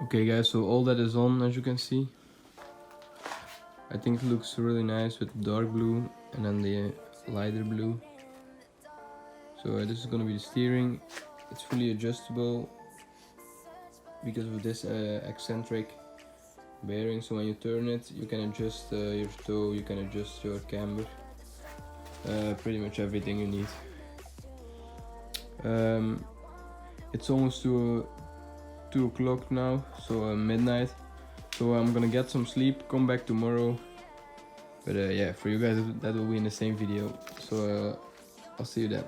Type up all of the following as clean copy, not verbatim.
Okay guys, so all that is on, as you can see. I think it looks really nice with dark blue and then the lighter blue. So this is gonna be the steering. It's fully adjustable because of this eccentric bearing. So when you turn it, you can adjust your toe, you can adjust your camber, pretty much everything you need. It's almost 2 o'clock now, so midnight. So I'm gonna get some sleep, come back tomorrow. But yeah, for you guys that will be in the same video. So I'll see you then.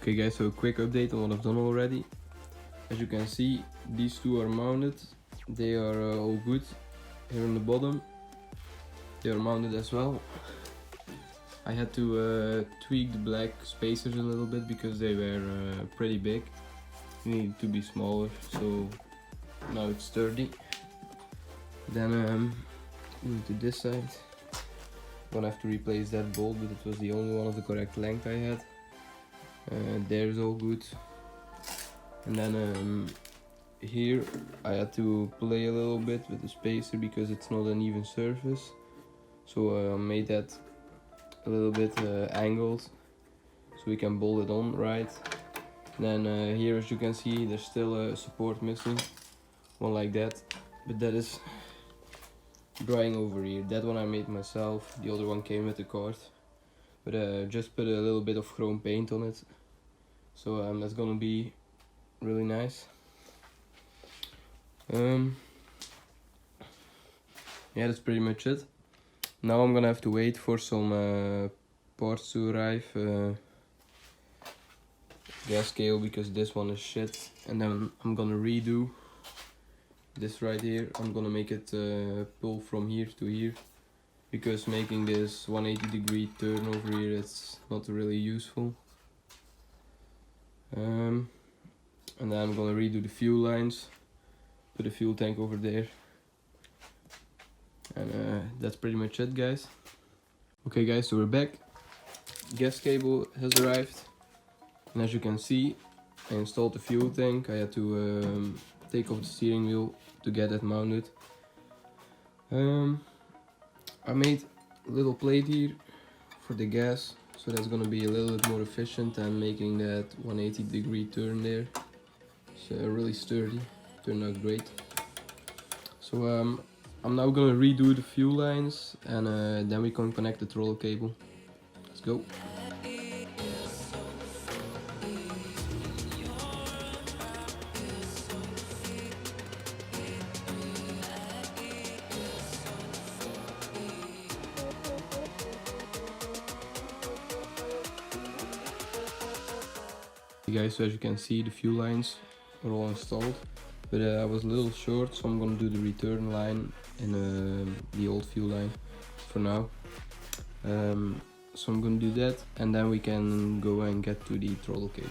Okay guys, so a quick update on what I've done already. As you can see, these two are mounted. They are all good. Here on the bottom, they are mounted as well. I had to tweak the black spacers a little bit because they were pretty big. They needed to be smaller, so now it's sturdy. Then moving to this side, I'm gonna have to replace that bolt, but it was the only one of the correct length I had. There's all good. And then here I had to play a little bit with the spacer because it's not an even surface. So I made that a little bit angled so we can bolt it on right. And then here, as you can see, there's still a support missing, one like that, but that is drying over here. That one I made myself, the other one came with the Kart, but just put a little bit of chrome paint on it. So that's gonna be really nice. Yeah, that's pretty much it. Now I'm gonna have to wait for some parts to arrive. Gas cable, because this one is shit. And then I'm gonna redo this right here. I'm gonna make it pull from here to here, because making this 180-degree turn over here, it's not really useful. And then I'm gonna redo the fuel lines, put a fuel tank over there, and that's pretty much it, guys. Okay guys, so we're back. Gas cable has arrived, and as you can see, I installed the fuel tank. I had to take off the steering wheel to get it mounted. I made a little plate here for the gas, so that's gonna be a little bit more efficient than making that 180-degree turn there. It's really sturdy, turned out great. So I'm now gonna redo the fuel lines, and then we can connect the throttle cable. Let's go. Okay guys, so as you can see, the fuel lines are all installed, but I was a little short, so I'm gonna do the return line and the old fuel line for now. So I'm gonna do that, and then we can go and get to the throttle cable.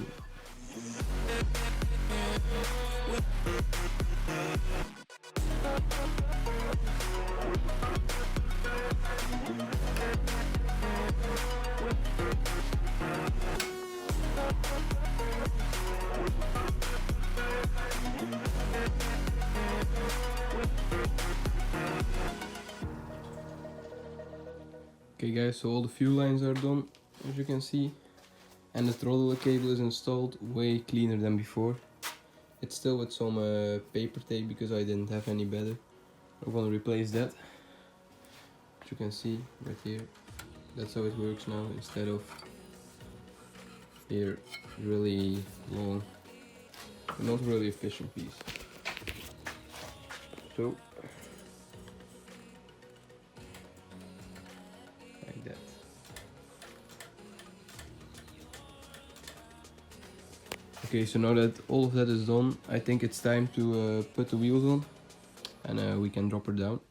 Okay guys, so all the fuel lines are done, as you can see, and the throttle cable is installed way cleaner than before. It's still with some paper tape because I didn't have any better. I'm gonna replace that. As you can see right here, that's how it works now, instead of here really long, not really efficient piece. So like that. Okay, so now that all of that is done, I think it's time to put the wheels on, and we can drop her down.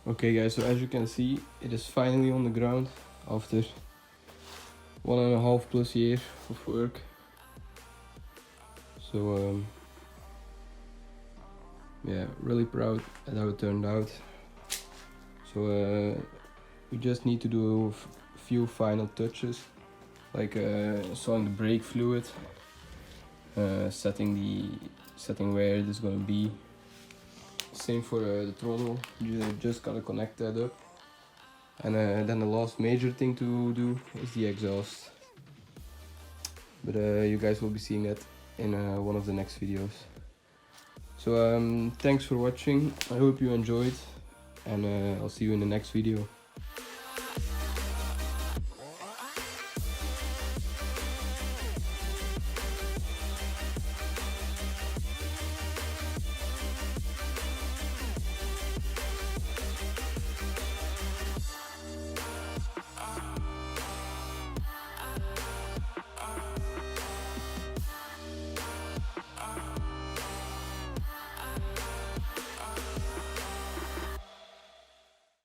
Okay guys, so as you can see, it is finally on the ground after 1.5+ years of work. So yeah, really proud at how it turned out. So we just need to do a few final touches, like installing the brake fluid, setting where it is gonna be. Same for the throttle, you just gotta connect that up. And then the last major thing to do is the exhaust. But you guys will be seeing that in one of the next videos. So thanks for watching, I hope you enjoyed, and I'll see you in the next video.